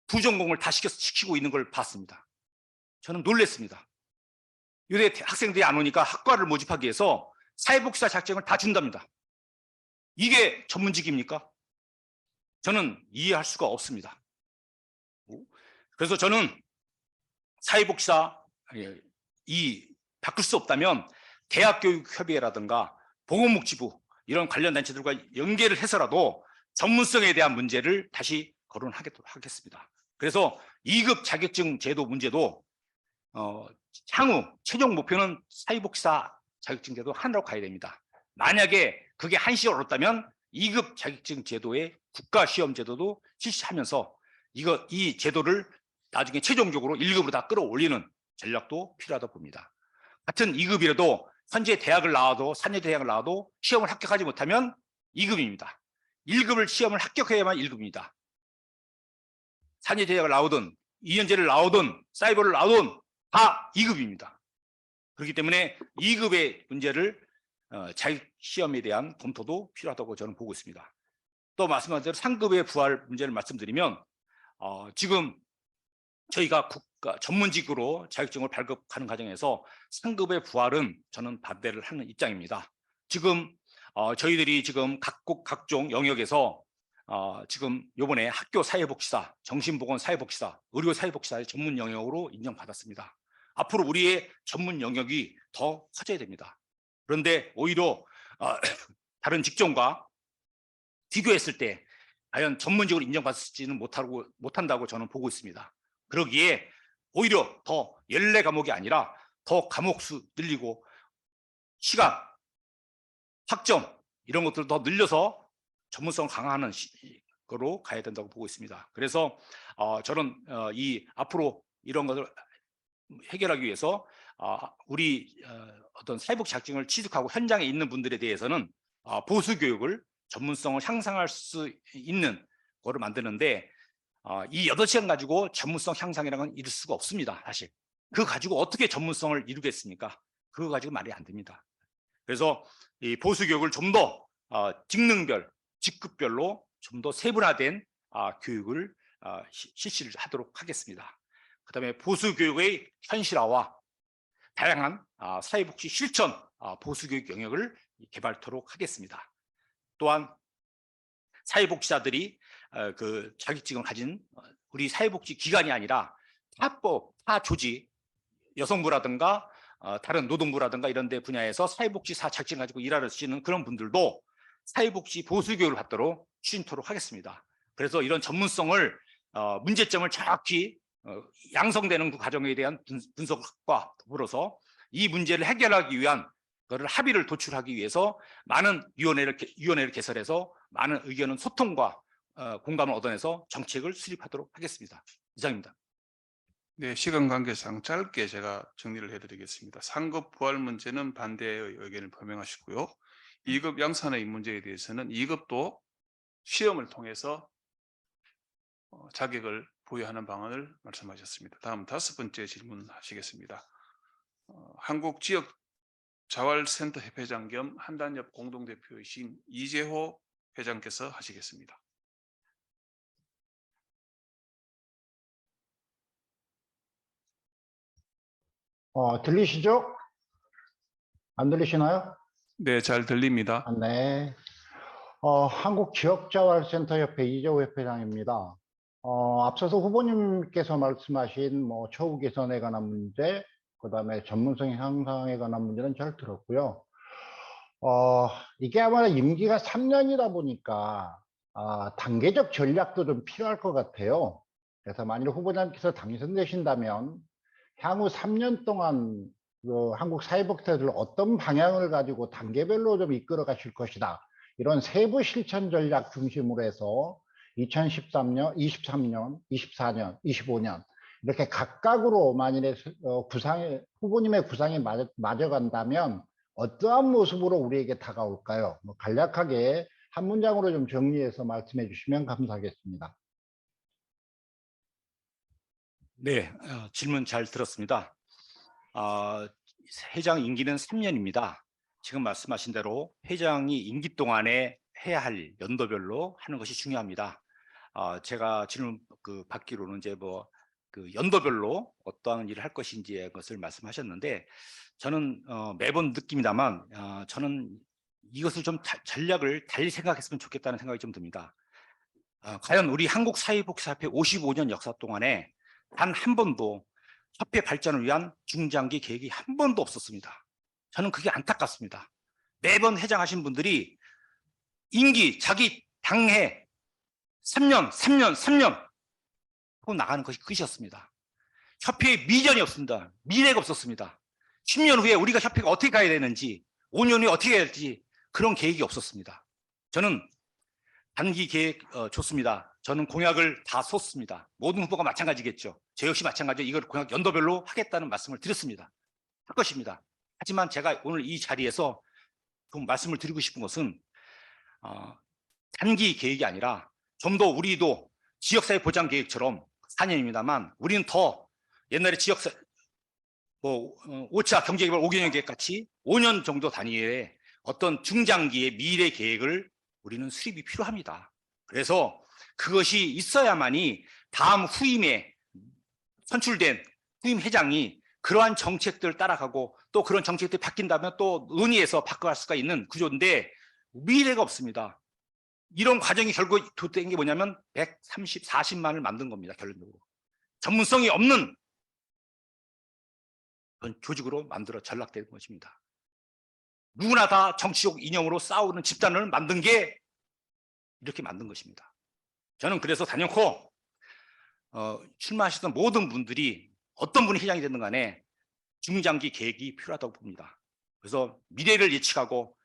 부전공을 다 시키고 있는 걸 봤습니다. 저는 놀랐습니다. 요새 학생들이 안 오니까 학과를 모집하기 위해서 사회복지사 자격증을 다 준답니다. 이게 전문직입니까? 저는 이해할 수가 없습니다. 그래서 저는 사회복지사 바꿀 수 없다면 대학교육협의회라든가 보건복지부 이런 관련 단체들과 연계를 해서라도 전문성에 대한 문제를 다시 거론하도록 하겠습니다. 그래서 2급 자격증 제도 문제도 향후 최종 목표는 사회복지사 자격증 제도 하나로 가야 됩니다. 만약에 그게 한시 어렵다면 2급 자격증 제도의 국가시험 제도도 실시하면서 이 제도를 나중에 최종적으로 1급으로 다 끌어올리는 전략도 필요하다고 봅니다. 같은 2급이라도 현재 대학을 나와도 4년 대학을 나와도 시험을 합격하지 못하면 2급입니다. 1급을 시험을 합격해야만 1급입니다. 4년 대학을 나오든 2년제를 나오든 사이버를 나오든 다 2급입니다. 그렇기 때문에 2급의 문제를 자격 시험에 대한 검토도 필요하다고 저는 보고 있습니다. 또 말씀하신 대로 3급의 부활 문제를 말씀드리면 지금 저희가 국가 전문직으로 자격증을 발급하는 과정에서 3급의 부활은 저는 반대를 하는 입장입니다. 지금 저희들이 지금 각종 영역에서 지금 요번에 학교 사회복지사, 정신보건 사회복지사, 의료 사회복지사의 전문 영역으로 인정받았습니다. 앞으로 우리의 전문 영역이 더 커져야 됩니다. 그런데 오히려 다른 직종과 비교했을 때 과연 전문직으로 인정받지는 못한다고 저는 보고 있습니다. 그러기에 오히려 더 14과목이 아니라 더 과목 수 늘리고 시간, 학점 이런 것들을 더 늘려서 전문성 강화하는 거로 가야 된다고 보고 있습니다. 그래서 저는 이 앞으로 이런 것을 해결하기 위해서 우리 어떤 사회복 자격증을 취득하고 현장에 있는 분들에 대해서는 보수 교육을 전문성을 향상할 수 있는 거를 만드는데 이 8시간 가지고 전문성 향상이라는 건 이룰 수가 없습니다. 사실 그거 가지고 어떻게 전문성을 이루겠습니까? 그거 가지고 말이 안 됩니다. 그래서 이 보수 교육을 좀 더 직능별, 직급별로 좀 더 세분화된 교육을 실시를 하도록 하겠습니다. 그다음에 보수 교육의 현실화와 다양한 사회복지 실천 보수 교육 영역을 개발토록 하겠습니다. 또한 사회복지사들이 그 자격증을 가진 우리 사회복지 기관이 아니라 타 조직, 여성부라든가 다른 노동부라든가 이런 데 분야에서 사회복지사 자격증 가지고 일하시는 그런 분들도 사회복지 보수교육을 받도록 추진토록 하겠습니다. 그래서 이런 전문성을 문제점을 정확히 양성되는 그 과정에 대한 분석과 더불어서 이 문제를 해결하기 위한 그를 합의를 도출하기 위해서 많은 위원회를 개설해서 많은 의견은 소통과 공감을 얻어내서 정책을 수립하도록 하겠습니다. 이상입니다. 네, 시간 관계상 짧게 제가 정리를 해드리겠습니다. 3급 부활 문제는 반대의 의견을 표명하시고요. 2급 양산의 문제에 대해서는 2급도 시험을 통해서 자격을 부여하는 방안을 말씀하셨습니다. 다음 5번째 질문하시겠습니다. 한국지역자활센터 협회장 겸 한단협 공동대표이신 이재호 회장께서 하시겠습니다. 들리시죠? 안 들리시나요? 네, 잘 들립니다. 네. 한국지역자활센터협회 이재호 회장입니다. 앞서서 후보님께서 말씀하신 처우 개선에 관한 문제, 그다음에 전문성 향상에 관한 문제는 잘 들었고요. 이게 아마 임기가 3년이다 보니까 단계적 전략도 좀 필요할 것 같아요. 그래서 만일 후보자님께서 당선되신다면 향후 3년 동안 한국 사회복지사를 어떤 방향을 가지고 단계별로 좀 이끌어 가실 것이다. 이런 세부 실천 전략 중심으로 해서 2013년, 23년, 24년, 25년 이렇게 각각으로 만일에 후보님의 구상이 맞아간다면 어떠한 모습으로 우리에게 다가올까요? 간략하게 한 문장으로 좀 정리해서 말씀해 주시면 감사하겠습니다. 네, 질문 잘 들었습니다. 회장 임기는 3년입니다. 지금 말씀하신 대로 회장이 임기 동안에 해야 할 연도별로 하는 것이 중요합니다. 제가 질문 받기로는 이제 연도별로 어떠한 일을 할 것인지의 것을 말씀하셨는데 저는 매번 느낍니다만 저는 이것을 좀 전략을 달리 생각했으면 좋겠다는 생각이 좀 듭니다. 과연 우리 한국사회복지사협회 55년 역사 동안에 단 한 번도 협회 발전을 위한 중장기 계획이 한 번도 없었습니다. 저는 그게 안타깝습니다. 매번 회장하신 분들이 임기 자기 당해 3년 하고 나가는 것이 끝이었습니다. 협회에 미전이 없습니다. 미래가 없었습니다. 10년 후에 우리가 협회가 어떻게 가야 되는지 5년 후에 어떻게 해야 될지 그런 계획이 없었습니다. 저는 단기 계획 좋습니다. 저는 공약을 다 쏟습니다. 모든 후보가 마찬가지겠죠. 저 역시 마찬가지로 이걸 공약 연도별로 하겠다는 말씀을 드렸습니다. 할 것입니다. 하지만 제가 오늘 이 자리에서 좀 말씀을 드리고 싶은 것은 단기 계획이 아니라 좀 더 우리도 지역사회 보장 계획처럼 4년입니다만 우리는 더 옛날에 지역사 5차 경제개발 5개년 계획 같이 5년 정도 단위의 어떤 중장기의 미래 계획을 우리는 수립이 필요합니다. 그래서 그것이 있어야만이 다음 후임에 선출된 후임 회장이 그러한 정책들을 따라가고 또 그런 정책들이 바뀐다면 또 논의해서 바꿔갈 수가 있는 구조인데 미래가 없습니다. 이런 과정이 결국 도된 게 뭐냐면 140만을 만든 겁니다. 결론적으로. 전문성이 없는 그런 조직으로 만들어 전락된 것입니다. 누구나 다 정치적 이념으로 싸우는 집단을 만든 게 이렇게 만든 것입니다. 저는 그래서 단연코 출마하셨던 모든 분들이 어떤 분이 회장이 됐든 간에 중장기 계획이 필요하다고 봅니다. 그래서 미래를 예측하고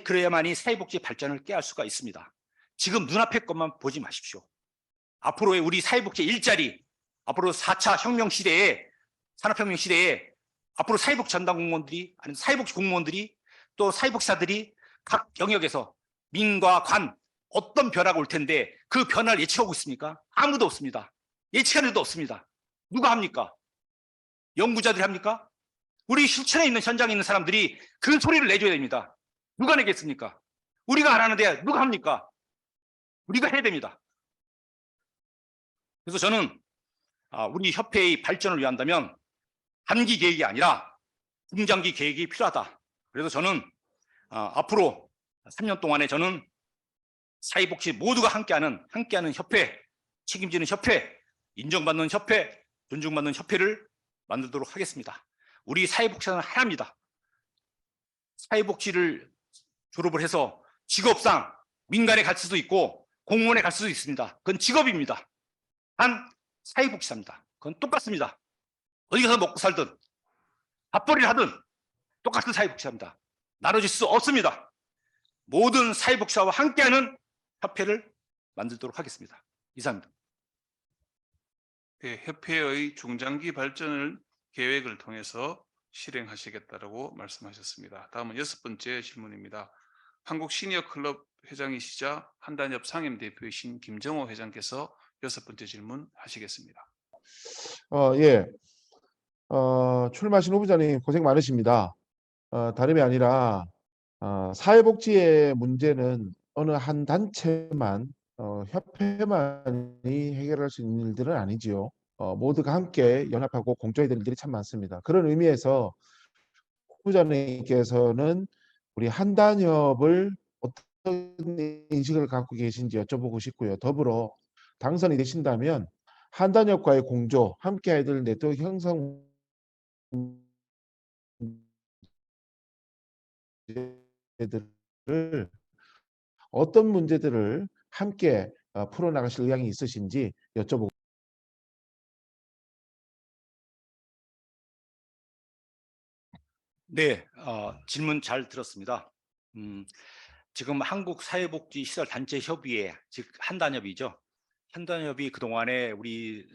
그래야만이 사회복지 발전을 깨할 수가 있습니다. 지금 눈앞의 것만 보지 마십시오. 앞으로의 우리 사회복지 일자리, 앞으로 4차 혁명 시대에 산업혁명 시대에 앞으로 사회복지 전담 공무원들이 아니 사회복지 공무원들이 또 사회복지사들이 각 영역에서 민과 관 어떤 변화가 올 텐데 그 변화를 예측하고 있습니까? 아무도 없습니다. 예측하는 일도 없습니다. 누가 합니까? 연구자들이 합니까? 우리 실천에 있는 현장에 있는 사람들이 그 소리를 내줘야 됩니다. 누가 내겠습니까? 우리가 안 하는데 누가 합니까? 우리가 해야 됩니다. 그래서 저는 우리 협회의 발전을 위한다면 단기 계획이 아니라 중장기 계획이 필요하다. 그래서 저는 앞으로 3년 동안에 저는 사회복지 모두가 함께하는 협회, 책임지는 협회, 인정받는 협회, 존중받는 협회를 만들도록 하겠습니다. 우리 사회복지사는 하나입니다. 사회복지를 졸업을 해서 직업상 민간에 갈 수도 있고 공무원에 갈 수도 있습니다. 그건 직업입니다. 단 사회복지사입니다. 그건 똑같습니다. 어디 가서 먹고 살든 밥벌이를 하든 똑같은 사회복지사입니다. 나눠질 수 없습니다. 모든 사회복지사와 함께하는 협회를 만들도록 하겠습니다. 이상입니다. 네, 협회의 중장기 발전을 계획을 통해서 실행하시겠다라고 말씀하셨습니다. 다음은 6번째 질문입니다. 한국 시니어 클럽 회장이시자 한단협 상임대표이신 김정호 회장께서 6번째 질문 하시겠습니다. 예. 출마하신 후보자님 고생 많으십니다. 다름이 아니라 사회복지의 문제는 어느 한 단체만 협회만이 해결할 수 있는 일들은 아니지요. 모두가 함께 연합하고 공조해야 될 일들이 참 많습니다. 그런 의미에서 후보자님께서는 우리 한단협을 어떤 인식을 갖고 계신지 여쭤보고 싶고요. 더불어 당선이 되신다면 한단협과의 공조, 함께 해야 될 네트워크 형성 문제들을 어떤 문제들을 함께 풀어나가실 의향이 있으신지 여쭤보고. 네, 질문 잘 들었습니다. 지금 한국사회복지시설단체협의회, 즉 한단협이죠. 한단협이 그동안에 우리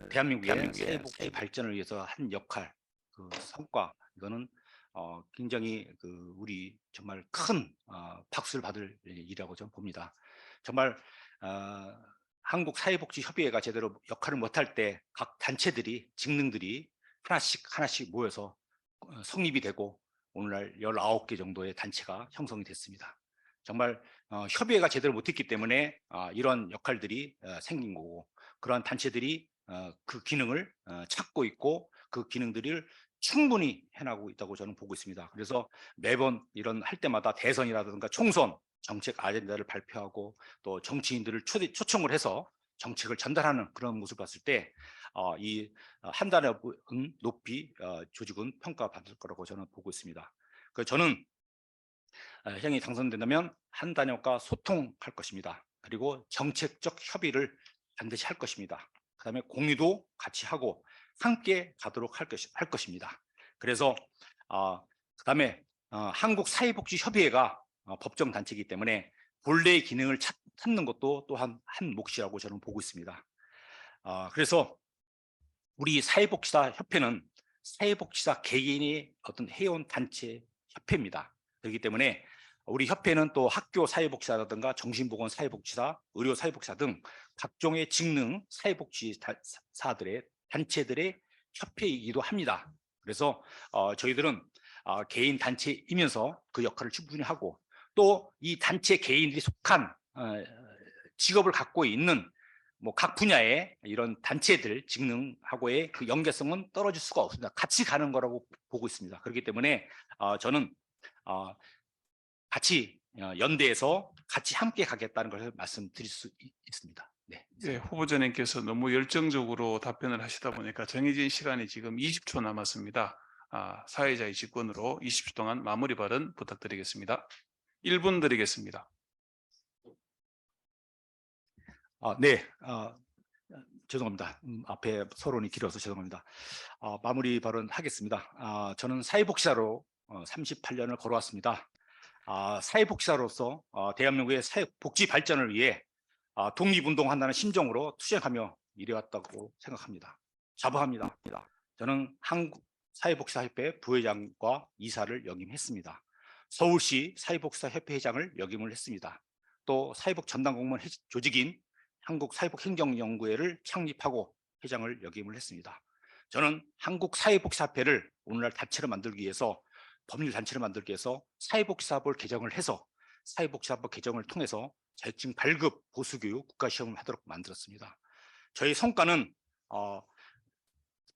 대한민국의 사회복지 발전을 위해서 한 역할, 그 성과, 이거는 굉장히 우리 정말 큰 박수를 받을 일이라고 저는 봅니다. 정말 한국사회복지협의회가 제대로 역할을 못할 때 각 단체들이, 직능들이 하나씩 모여서 성립이 되고 오늘날 19개 정도의 단체가 형성이 됐습니다. 정말 협의회가 제대로 못했기 때문에 이런 역할들이 생긴 거고, 그러한 단체들이 그 기능을 찾고 있고 그 기능들을 충분히 해나가고 있다고 저는 보고 있습니다. 그래서 매번 이런 할 때마다 대선이라든가 총선 정책 아젠다를 발표하고 또 정치인들을 초청을 해서 정책을 전달하는 그런 모습을 봤을 때 이 한단협은 높이 조직은 평가받을 거라고 저는 보고 있습니다. 그래서 저는 회장이 당선된다면 한단협과 소통할 것입니다. 그리고 정책적 협의를 반드시 할 것입니다. 그다음에 공유도 같이 하고 함께 가도록 할 것입니다. 그래서 그다음에 한국사회복지협의회가 법정 단체이기 때문에 본래의 기능을 찾는 것도 또한 한 몫이라고 저는 보고 있습니다. 그래서 우리 사회복지사 협회는 사회복지사 개개인의 어떤 회원 단체 협회입니다. 그렇기 때문에 우리 협회는 또 학교 사회복지사라든가 정신보건 사회복지사, 의료 사회복지사 등 각종의 직능 사회복지사들의 단체들의 협회이기도 합니다. 그래서 저희들은 개인 단체이면서 그 역할을 충분히 하고 또 이 단체 개인들이 속한 직업을 갖고 있는 뭐 각 분야의 이런 단체들 직능하고의 그 연계성은 떨어질 수가 없습니다. 같이 가는 거라고 보고 있습니다. 그렇기 때문에 저는 같이 연대해서 같이 함께 가겠다는 것을 말씀드릴 수 있습니다. 네. 예, 후보자님께서 너무 열정적으로 답변을 하시다 보니까 정해진 시간이 지금 20초 남았습니다. 사회자의 직권으로 20초 동안 마무리 발언 부탁드리겠습니다. 1분 드리겠습니다. 네. 죄송합니다. 앞에 서론이 길어서 죄송합니다. 마무리 발언 하겠습니다. 저는 사회복지사로 38년을 걸어왔습니다. 사회복지사로서 대한민국의 사회복지 발전을 위해 독립운동한다는 심정으로 투쟁하며 일해왔다고 생각합니다. 자부합니다. 저는 한국사회복지사협회 부회장과 이사를 역임했습니다. 서울시 사회복지사협회 회장을 역임을 했습니다. 또 사회복 전담공무원 조직인 한국사회복행정연구회를 창립하고 회장을 역임을 했습니다. 저는 한국사회복지사협회를 오늘날 단체를 만들기 위해서 법률 단체를 만들기 위해서 사회복지사법을 개정을 해서 사회복지사법 개정을 통해서 자격증 발급 보수교육 국가시험을 하도록 만들었습니다. 저희 성과는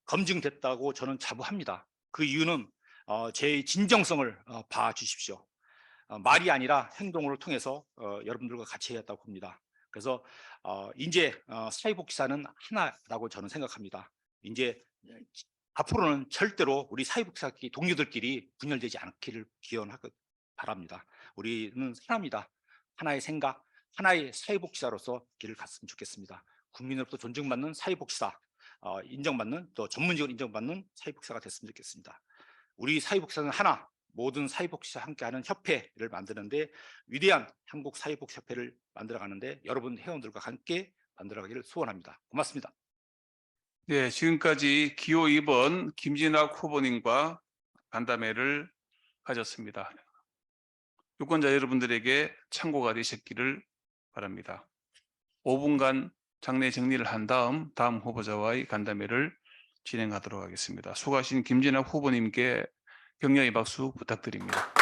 검증됐다고 저는 자부합니다. 그 이유는 제 진정성을 봐주십시오. 말이 아니라 행동을 통해서 여러분들과 같이 해야겠다고 봅니다. 그래서 이제 사회복지사는 하나라고 저는 생각합니다. 이제 앞으로는 절대로 우리 사회복지사 동료들끼리 분열되지 않기를 기원하고 바랍니다. 우리는 사람이다. 하나의 생각, 하나의 사회복지사로서 길을 갔으면 좋겠습니다. 국민으로부터 존중받는 사회복지사, 인정받는 또 전문직으로 인정받는 사회복지사가 됐으면 좋겠습니다. 우리 사회복지사는 하나, 모든 사회복지사 함께하는 협회를 만드는데 위대한 한국 사회복지협회를 만들어가는데 여러분 회원들과 함께 만들어가기를 소원합니다. 고맙습니다. 네, 지금까지 기호 2번 김진학 후보님과 간담회를 가졌습니다. 유권자 여러분들에게 참고가 되셨기를 바랍니다. 5분간 장내 정리를 한 다음 후보자와의 간담회를 진행하도록 하겠습니다. 수고하신 김진학 후보님께 격려의 박수 부탁드립니다.